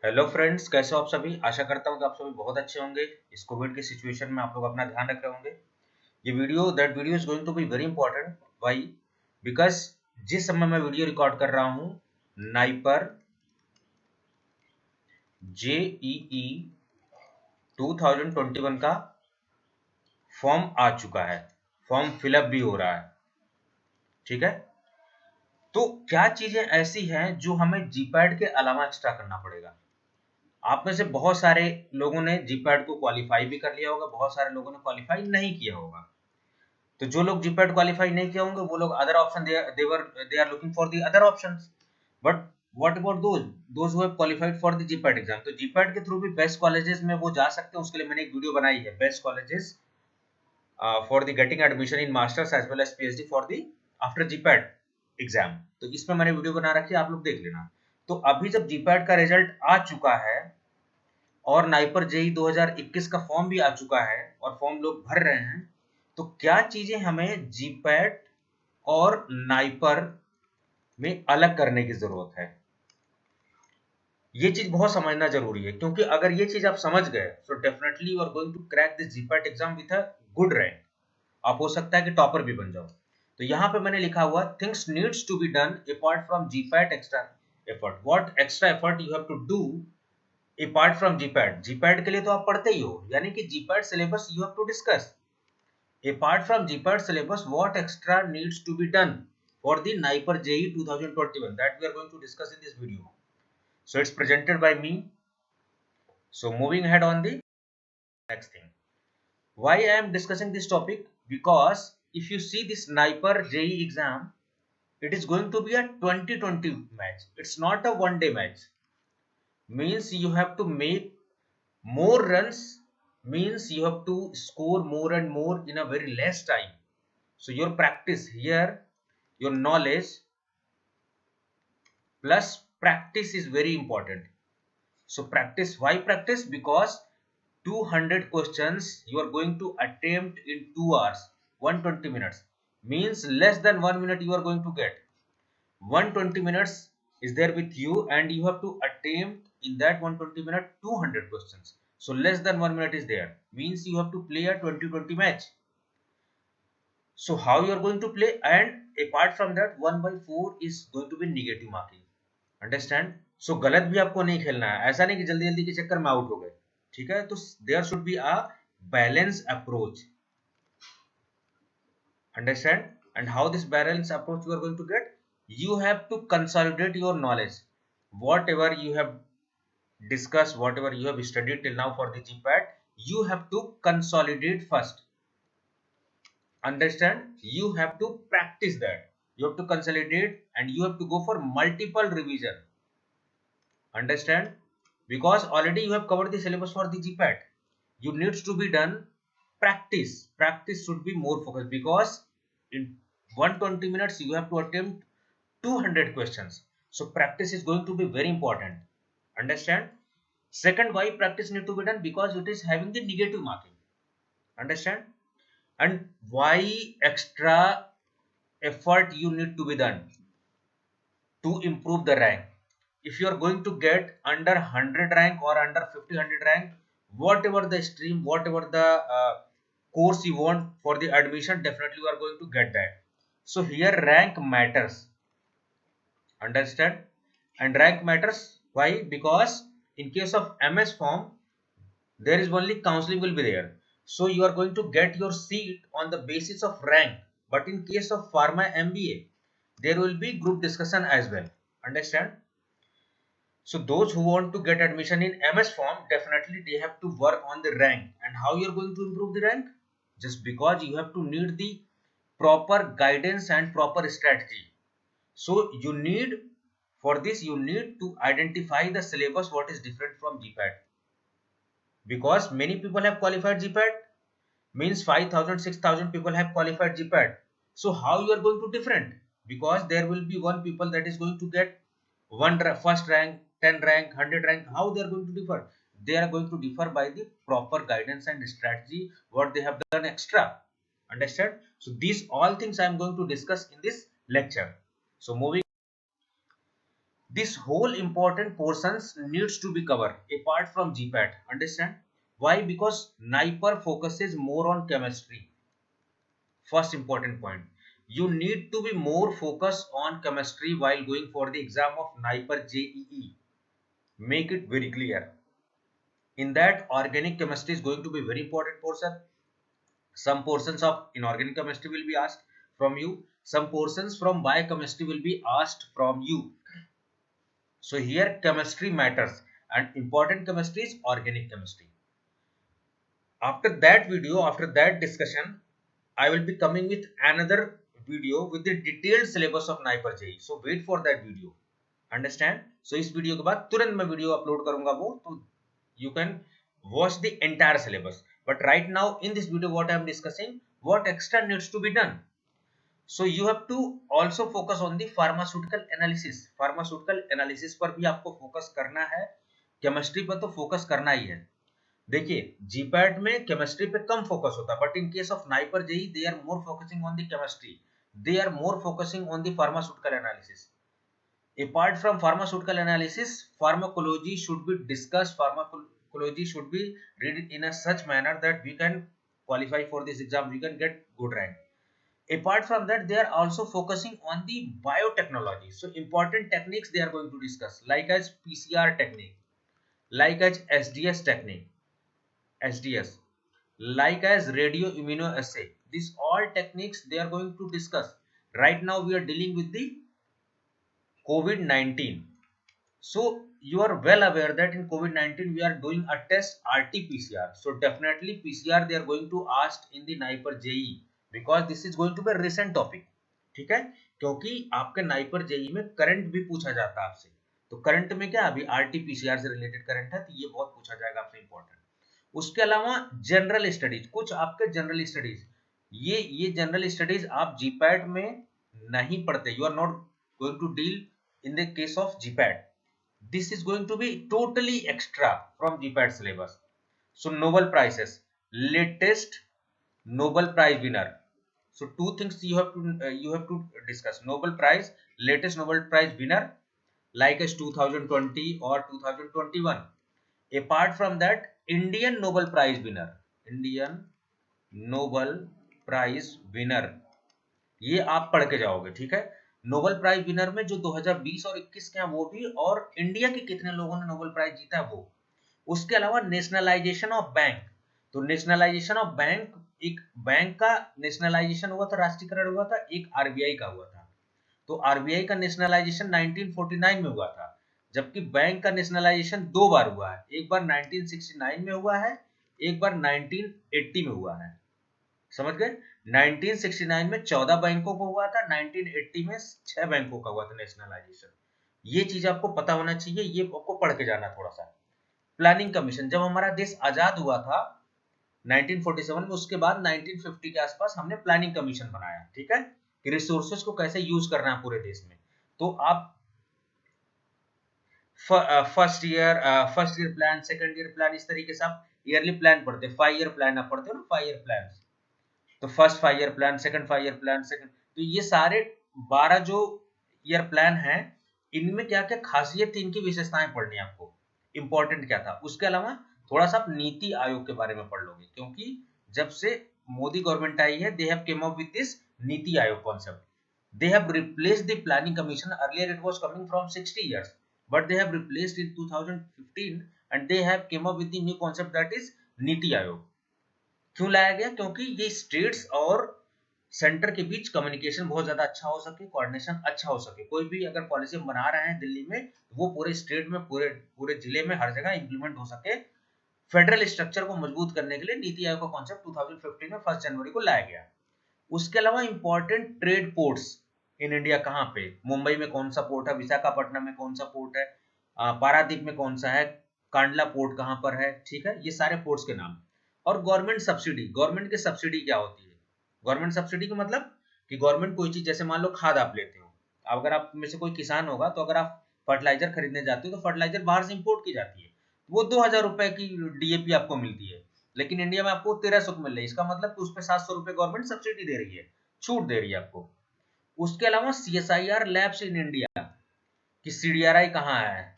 Hello friends, कैसे हो आप सभी। आशा करता हूँ कि आप सभी बहुत अच्छे होंगे। इस कोविड की सिचुएशन में आप लोग अपना ध्यान रख रहे होंगे। ये video is going to be very important. Why? Because जिस समय मैं वीडियो रिकॉर्ड कर रहा हूँ, नाइपर जेईई 2021 का फॉर्म आ चुका है। फॉर्म फिलअप भी हो रहा है। ठीक है, तो क्या चीजें ऐसी हैं जो हमें जीपैड के अलावा एक्स्ट्रा करना पड़ेगा। आप में से बहुत सारे लोगों ने जीपैड को क्वालिफाई भी कर लिया होगा, बहुत सारे लोगों ने क्वालिफाई नहीं किया होगा। तो जो लोग जीपैड क्वालिफाई नहीं किए होंगे वो लोग other option they are looking for the other options. But what about those who have qualified for the GPAT exam. तो जीपैड के थ्रू भी बेस्ट कॉलेजेस में वो जा सकते हैं। उसके लिए मैंने एक वीडियो बनाई है, best colleges for the getting admission in masters as well as PhD for the after GPAT exam. तो इसमें मैंने वीडियो बना रखी है, आप लोग देख लेना। तो अभी जब जीपैड का रिजल्ट आ चुका है और नाइपर जेई 2021 का फॉर्म भी आ चुका है और फॉर्म लोग भर रहे हैं, तो क्या चीजें हमें जीपैट और नाइपर में अलग करने की जरूरत है। ये चीज बहुत समझना जरूरी है, क्योंकि अगर ये चीज आप समझ गए तो definitely you are going to crack this GPAT exam with a good rank. आप हो सकता है कि टॉपर भी बन जाओ। तो यहाँ पे मैंने लिखा हुआ things needs to be done apart from GPAT extra effort. What extra effort you have to do apart from GPAT. GPAT के लिए तो आप पढ़ते ही हो, यानी कि GPAT syllabus you have to discuss. Apart from GPAT syllabus, what extra needs to be done for the NIPER JEE 2021 that we are going to discuss in this video. So it's presented by me. So moving ahead on the next thing. Why I am discussing this topic? Because if you see this NIPER JEE exam, it is going to be a 2020 match. It's not a one-day match. Means you have to make more runs. Means you have to score more and more in a very less time. So your practice here, your knowledge plus practice is very important. So practice, why practice? Because 200 questions you are going to attempt in 2 hours, 120 minutes. Means less than 1 minute you are going to get. 120 minutes is there with you and you have to attempt in that 120 minute 200 questions. So less than 1 minute is there. Means you have to play a 20-20 match. So how you are going to play, and apart from that 1/4 is going to be negative marking. Understand. So गलत भी आपको नहीं खेलना है। ऐसा नहीं कि जल्दी जल्दी के चक्कर में आउट हो गए। ठीक है, तो there should be a balance approach. Understand. And how this balance approach you are going to get? You have to consolidate your knowledge. Whatever you have discussed, whatever you have studied till now for the GPAT, you have to consolidate first. Understand? You have to practice that. You have to consolidate and you have to go for multiple revision. Understand? Because already you have covered the syllabus for the GPAT. You needs to be done practice. Practice should be more focused because in 120 minutes you have to attempt 200 questions. So practice is going to be very important. Understand? Second, why practice need to be done? Because it is having the negative marking. Understand? And why extra effort you need to be done to improve the rank. If you are going to get under 100 rank or under 50 rank, whatever the stream, whatever the course you want for the admission, definitely you are going to get that. So here rank matters. Understand? And rank matters. Why? Because in case of MS form, there is only counseling will be there. So you are going to get your seat on the basis of rank. But in case of pharma MBA, there will be group discussion as well. Understand? So those who want to get admission in MS form, definitely they have to work on the rank. And how you are going to improve the rank? Just because you have to need the proper guidance and proper strategy. So you need, for this you need to identify the syllabus what is different from GPAT. Because many people have qualified GPAT, means 5,000, 6,000 people have qualified GPAT. So how you are going to different? Because there will be one people that is going to get first rank, 10 rank, 100 rank. How they are going to differ? They are going to differ by the proper guidance and strategy what they have done extra. Understand? So these all things I am going to discuss in this lecture. So moving This whole important portions needs to be covered apart from GPAT. Understand why? Because NIPER focuses more on chemistry. First important point, you need to be more focused on chemistry while going for the exam of NIPER JEE. Make it very clear. In that, organic chemistry is going to be very important portion. Some portions of inorganic chemistry will be asked from you. Some portions from biochemistry will be asked from you. So here chemistry matters, and important chemistry is organic chemistry. After that video, after that discussion, I will be coming with another video with the detailed syllabus of NIPER JEE. So wait for that video. Understand? So इस video के बाद तुरंत मैं video upload करूंगा वो, तो you can watch the entire syllabus. But right now in this video what I am discussing, what extra needs to be done. So you have to also focus on the pharmaceutical analysis. Pharmaceutical analysis पर भी आपको focus करना है, chemistry पर तो focus करना ही है. देखिए जीपैट में केमिस्ट्री पे कम फोकस होता है, but in case of NIPER JEE they are more focusing on the chemistry, they are more focusing on the pharmaceutical analysis. Apart from pharmaceutical analysis, pharmacology should be discussed. Pharmacology should be read in a such manner that we can qualify for this exam, we can get good rank. Apart from that, they are also focusing on the biotechnology. So important techniques they are going to discuss, like as PCR technique, like as SDS, like as radio immunoassay. These all techniques they are going to discuss. Right now we are dealing with the COVID-19. So you are well aware that in COVID-19 we are doing a test RT-PCR. So definitely PCR they are going to ask in the NIPER JEE, because this is going to be a recent topic. ठीक है, क्योंकि आपके NIPER JEE में current भी पूछा जाता है आपसे. तो करंट में क्या, अभी RT-PCR से रिलेटेड करंट है, तो ये बहुत पूछा जाएगा आपसे इंपॉर्टेंट. उसके अलावा जनरल स्टडीज, कुछ आपके जनरल स्टडीज, ये जनरल स्टडीज आप जीपैट में नहीं पढ़ते. You are not going to deal in the case of GPAT. This is going to be totally extra from GPAT syllabus. So Nobel prizes, latest Nobel Prize winner. So two things you have to discuss: Nobel Prize, latest Nobel Prize winner, like as 2020 or 2021. Apart from that, Indian Nobel Prize winner, Indian Nobel Prize winner, ये आप पढ़ के जाओगे. ठीक है, Nobel prize winner में जो 2020 और 21 के हैं वो भी, और इंडिया के कितने लोगों ने नोबेल प्राइज जीता है वो. उसके अलावा नेशनलाइजेशन ऑफ बैंक. तो नेशनलाइजेशन ऑफ बैंक, एक बैंक का नेशनलाइजेशन हुआ था, राष्ट्रीयकरण हुआ था, एक आरबीआई का हुआ था. तो आरबीआई का नेशनलाइजेशन 1949 में हुआ था, जबकि बैंक का नेशनलाइजेशन दो बार हुआ है. एक बार 1969 में हुआ है, एक बार 1980 में हुआ है. समझ गए? 1969 में 14 बैंकों को हुआ था, 1980 में 6 बैंकों का हुआ था नेशनलाइजेशन. ये चीज आपको पता होना चाहिए, ये आपको पढ़ के जाना थोड़ा सा. प्लानिंग कमीशन, जब हमारा देश आजाद हुआ था 1947 में, उसके बाद 1950 के आसपास हमने प्लानिंग कमीशन बनाया. ठीक है, कि रिसोर्सेज को कैसे यूज करना है पूरे देश में. तो आप first year plan, second year plan, इस तरीके से आप ईयरली प्लान पढ़ते हैं. 5 ईयर प्लान आप पढ़ते हो ना, 5 ईयर प्लान. तो first 5 year plan, second 5 year plan, second, तो ये सारे 12 जो ईयर प्लान हैं, इनमें क्या क्या खासियत थी, इनकी विशेषताएं पढ़नी है आपको, इंपॉर्टेंट क्या था. उसके अलावा थोड़ा सा आप नीति आयोग के बारे में पढ़ लोगे, क्योंकि जब से मोदी गवर्नमेंट आई है, they have came up with this NITI Aayog concept. They have replaced the planning commission. Earlier it was coming from 60 years, but they have replaced in 2015, and they have came up with the new concept, that is NITI Aayog. क्यों लाया गया? क्योंकि ये states और centre के बीच communication बहुत ज्यादा अच्छा हो सके, कोऑर्डिनेशन अच्छा हो सके. कोई भी अगर पॉलिसी बना रहे हैं दिल्ली में, वो पूरे स्टेट में, पूरे जिले में, हर जगह इंप्लीमेंट हो सके. फेडरल स्ट्रक्चर को मजबूत करने के लिए नीति आयोग का कॉन्सेप्ट 2015 में 1 जनवरी को लाया गया. उसके अलावा important trade ports in India कहाँ पे, मुंबई में कौन सा पोर्ट है, विशाखापट्टनम में कौन सा पोर्ट है, पारादीप में कौन सा है, कांडला पोर्ट कहाँ पर है. ठीक है, ये सारे पोर्ट्स के नाम. और गवर्नमेंट सब्सिडी, गवर्नमेंट की सब्सिडी क्या होती है? गवर्नमेंट सब्सिडी का मतलब कि गवर्नमेंट कोई चीज, जैसे मान लो खाद आप लेते हो, अगर आप में से कोई किसान होगा, तो अगर आप फर्टिलाइजर खरीदने जाते हो, तो फर्टिलाइजर बाहर से इंपोर्ट की जाती है, वो 2000 रुपए की डीएपी आपको मिलती है, लेकिन इंडिया में आपको 1300 मिल रही है. इसका मतलब उस पर 700 रुपए गवर्नमेंट सब्सिडी दे रही है, छूट दे रही है आपको. उसके अलावा CSIR लैब्स इन इंडिया, कि CDRI कहाँ है,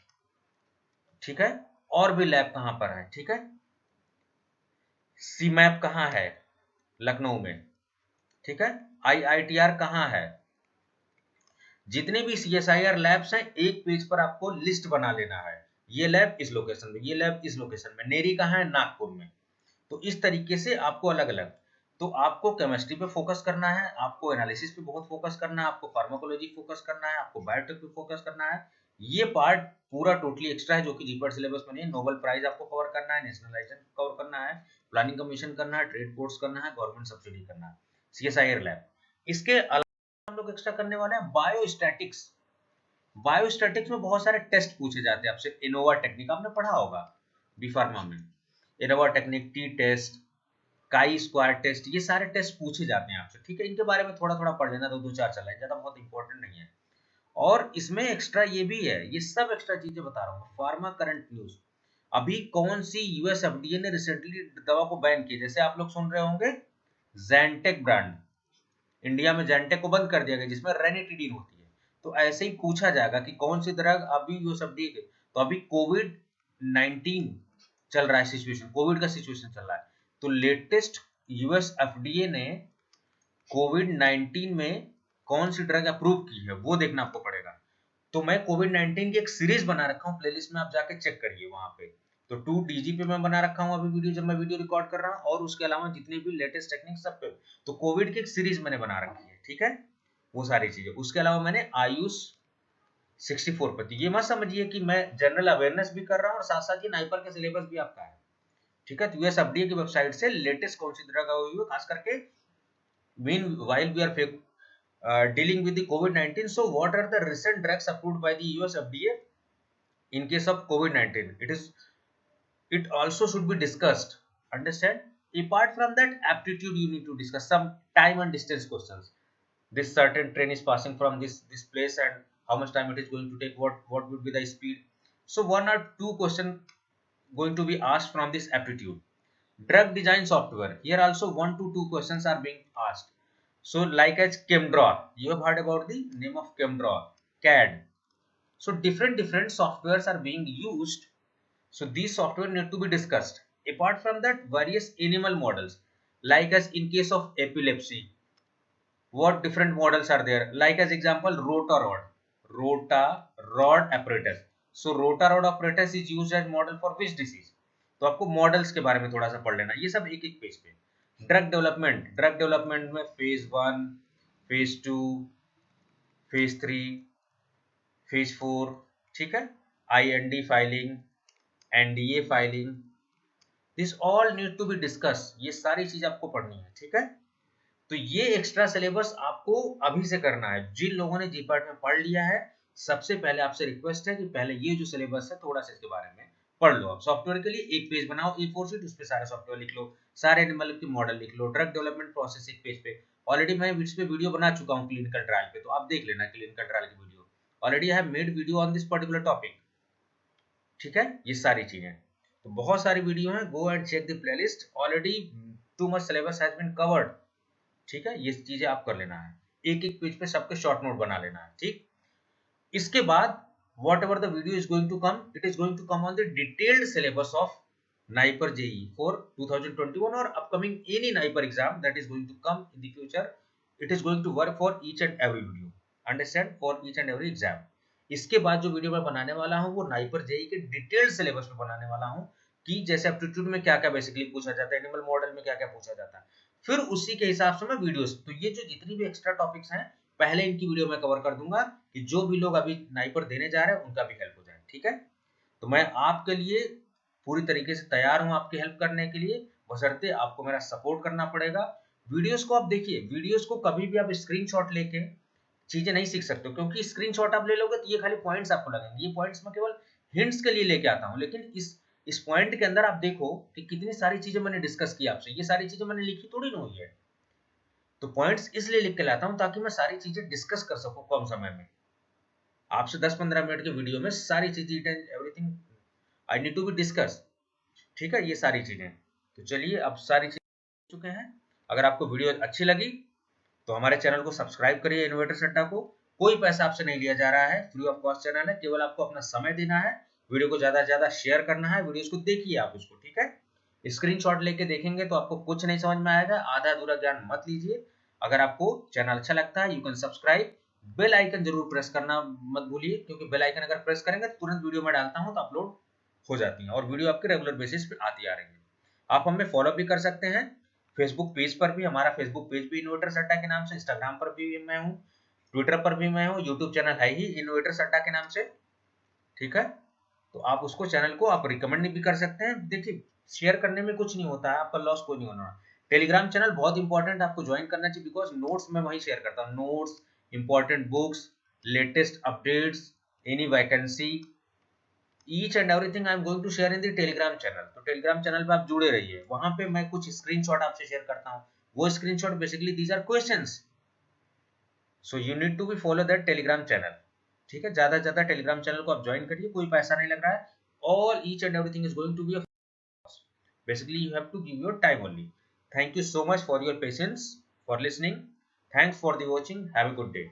ठीक है, और भी लैब कहाँ पर है, ठीक है, CMAP कहाँ है, लखनऊ में, ठीक है, IITR कहाँ है। जितने भी CSIR लैब्स हैं एक पेज पर आपको लिस्ट बना लेना है, ये लैब इस लोकेशन में, ये लैब इस लोकेशन में, नेरी कहाँ है, नागपुर में। तो इस तरीके से आपको अलग अलग, तो आपको केमिस्ट्री पे फोकस करना है, आपको एनालिसिस पे बहुत फोकस करना है, आपको फार्माकोलॉजी फोकस करना है, आपको बायोटेक पे फोकस करना है। ये पार्ट पूरा टोटली एक्स्ट्रा है जो कि जीपीएट सिलेबस में नहीं है। नोबेल प्राइज आपको कवर करना है, नेशनलाइजेशन कवर करना है, प्लानिंग कमीशन करना है, ट्रेड कोर्स करना है, गवर्नमेंट सब्सिडी करना है, CSIR लैब। इसके अलावा हम लोग एक्स्ट्रा करने वाले हैं बायोस्टैटिक्स। बायोस्टैटिक्स में बहुत सारे टेस्ट पूछे जाते हैं आपसे। इनोवा टेक्निक आपने पढ़ा होगा बी फार्मा में, ANOVA technique, T test, chi square test, ये सारे टेस्ट पूछे जाते हैं आपसे, ठीक है। इनके बारे में थोड़ा थोड़ा पढ़ लेना, दो दो चार चल है, ज्यादा बहुत इंपॉर्टेंट नहीं है। और इसमें एक्स्ट्रा ये भी है, ये सब एक्स्ट्रा चीजें बता रहा हूँ। फार्मा करंट न्यूज, अभी कौन सी यूएस एफडीए ने रिसेंटली दवा को बैन की, जैसे आप लोग सुन रहे होंगे जैंटेक ब्रांड, इंडिया में जैंटेक को बंद कर दिया गया जिसमें रेनिटिडीन होती है। तो ऐसे ही पूछा जाएगा कि कौन सी ड्रग अभी यूएस एफडीए के, तो अभी कोविड 19 चल रहा है सिचुएशन, कोविड का सिचुएशन चल रहा है, तो लेटेस्ट यूएस एफडीए ने कोविड 19 में कौन सी ड्रग अप्रूव की है वो देखना आपको पड़ेगा। तो मैं कोविड 19 की एक सीरीज बना रखा हूँ, प्लेलिस्ट में आप जाके चेक करिए वहां पे। तो 2DG पे मैं बना रखा हूँ अभी वीडियो, जब मैं वीडियो रिकॉर्ड कर रहा हूँ, और उसके अलावा जितने भी लेटेस्ट टेक्निक सब पे। तो कोविड की एक सीरीज मैंने बना रखी है, ठीक है, वो सारी चीजें। उसके अलावा मैंने आयुष 64 पे, तो ये मत समझिए कि मैं जनरल अवेयरनेस भी कर रहा हूँ और साथ साथ ये नाइपर का सिलेबस भी आपका है, ठीक है। तो यूएस एफडीए की वेबसाइट से लेटेस्ट कौन सी ड्रग आई हुई है, खास करके meanwhile we are dealing with the COVID-19. So what are the recent drugs approved by the US FDA in case of COVID-19? It also should be discussed. Understand? Apart from that, aptitude you need to discuss some time and distance questions. This certain train is passing from this place, and how much time it is going to take. What would be the speed? So one or two question going to be asked from this aptitude. Drug design software. Here also 1 to 2 questions are being asked. So like as ChemDraw, you have heard about the name of ChemDraw, CAD. So different softwares are being used. So these software need to be discussed. Apart from that, various animal models, like as in case of epilepsy, what different models are there? Like as example, Rotarod apparatus. So Rotarod apparatus is used as model for which disease? तो आपको models के बारे में थोड़ा सा पढ़ लेना, ये सब एक एक पेज पे। ड्रग डेवलपमेंट में फेज 1, फेज 2, फेज 3, फेज 4, ठीक है। IND filing, NDA filing, this all need to be discuss, ये सारी चीज आपको पढ़नी है, ठीक है। तो ये एक्स्ट्रा सिलेबस आपको अभी से करना है। जिन लोगों ने जीपार्ट में पढ़ लिया है, सबसे पहले आपसे रिक्वेस्ट है कि पहले ये जो सिलेबस है थोड़ा सा इसके बारे में पढ़ लो। आप सॉफ्टवेयर के लिए एक पेज बनाओ A4 शीट, उस पे सारे सॉफ्टवेयर लिख लो, सारे एनिमल के मॉडल लिख लो, ड्रग डेवलपमेंट प्रोसेस एक पेज पे। ऑलरेडी मैं इस पे वीडियो बना चुका हूँ क्लिनिकल ट्रायल पे, तो आप देख लेना क्लिनिकल ट्रायल की video. Already I have made video on this particular topic, ठीक है। ये सारी चीजें, तो बहुत सारी वीडियो हैं, go and check the playlist. Already too much syllabus has been covered, ठीक है। ये चीजें आप कर लेना है, एक एक पेज पे सबके शॉर्ट नोट बना लेना है, ठीक। इसके बाद whatever the video is going to come, it is going to come on the detailed syllabus of NIPER JEE for 2021 or upcoming any NIPER exam that is going to come in the future. It is going to work for each and every video, understand, for each and every exam. इसके बाद जो video मैं बनाने वाला हूँ वो NIPER JEE के detailed syllabus में बनाने वाला हूँ, कि जैसे एप्टीट्यूड में क्या क्या बेसिकली पूछा जाता है, एनिमल मॉडल में क्या क्या पूछा जाता है, फिर उसी के हिसाब से मैं वीडियोस। तो ये जो जितनी भी एक्स्ट्रा टॉपिक्स हैं, पहले इनकी वीडियो मैं कवर कर दूंगा, कि जो भी लोग अभी नाइपर देने जा रहे हैं उनका भी हेल्प हो जाए, ठीक है। तो मैं आपके लिए पूरी तरीके से तैयार हूं आपकी हेल्प करने के लिए, बशर्ते आपको मेरा सपोर्ट करना पड़ेगा। वीडियोस को आप देखिए, वीडियोस को कभी भी आप स्क्रीनशॉट लेके चीजें नहीं सीख सकते हो, क्योंकि स्क्रीनशॉट आप ले लोगे तो ये खाली पॉइंट्स आपको लगेंगे। ये पॉइंट्स मैं केवल हिंट्स के लिए लेके आता हूँ, लेकिन इस पॉइंट के अंदर आप देखो कि कितनी सारी चीजें मैंने डिस्कस की आपसे, ये सारी चीजें मैंने लिखी थोड़ी ना हुई है। तो पॉइंट्स इसलिए लिख के लाता हूं ताकि मैं सारी चीजें डिस्कस कर सकूं कम समय में। आपसे 10-15 मिनट के वीडियो में सारी चीजें everything I need to be discuss, ठीक है। ये सारी चीजें, तो चलिए अब सारी चीजें चुके हैं। अगर आपको वीडियो अच्छी लगी तो हमारे चैनल को सब्सक्राइब करिए इनोवेटर्स अड्डा को। कोई पैसा आपसे नहीं लिया जा रहा है, फ्री ऑफ कॉस्ट चैनल है, केवल आपको अपना समय देना है, वीडियो को ज्यादा से ज्यादा शेयर करना है, वीडियोस को देखिए आप उसको, ठीक है। स्क्रीनशॉट लेके देखेंगे तो आपको कुछ नहीं समझ में आएगा, आधा अधूरा ज्ञान मत लीजिए। अगर आपको चैनल अच्छा लगता है, you can subscribe, bell icon जरूर प्रेस करना मत भूलिए, क्योंकि बेल आइकन अगर प्रेस करेंगे तो तुरंत वीडियो में डालता हूं तो अपलोड हो जाती है और वीडियो आपके रेगुलर बेसिस पे आती आ रही है। आप हमें फॉलो भी कर सकते हैं, फेसबुक पेज पर भी, हमारा फेसबुक पेज भी इनोवेटर्स अड्डा के नाम से, इंस्टाग्राम पर भी मैं हूँ, ट्विटर पर भी मैं हूँ, यूट्यूब चैनल है ही इनोवेटर्स अड्डा के नाम से, ठीक है। तो आप उसको चैनल को आप रिकमेंड भी कर सकते हैं। देखिए शेयर करने में कुछ नहीं होता है, आपका लॉस कोई नहीं होना। टेलीग्राम चैनल बहुत इंपॉर्टेंट, आपको ज्वाइन करना चाहिए, बिकॉज नोट्स मैं वहीं शेयर करता हूँ, notes, important books, latest updates, any vacancy, each and everything I am going to share in the Telegram channel. तो टेलीग्राम चैनल पे आप जुड़े रहिए, वहां पे मैं कुछ स्क्रीनशॉट आपसे शेयर करता हूँ, वो screenshot basically these are questions, so you need to be follow that Telegram channel, ठीक है। ज्यादा से ज्यादा टेलीग्राम चैनल को आप ज्वाइन करिए, कोई पैसा नहीं लग रहा है, all each and everything is going to be a basically you have to give your time only. Thank you so much for your patience, for listening. Thanks for the watching. Have a good day.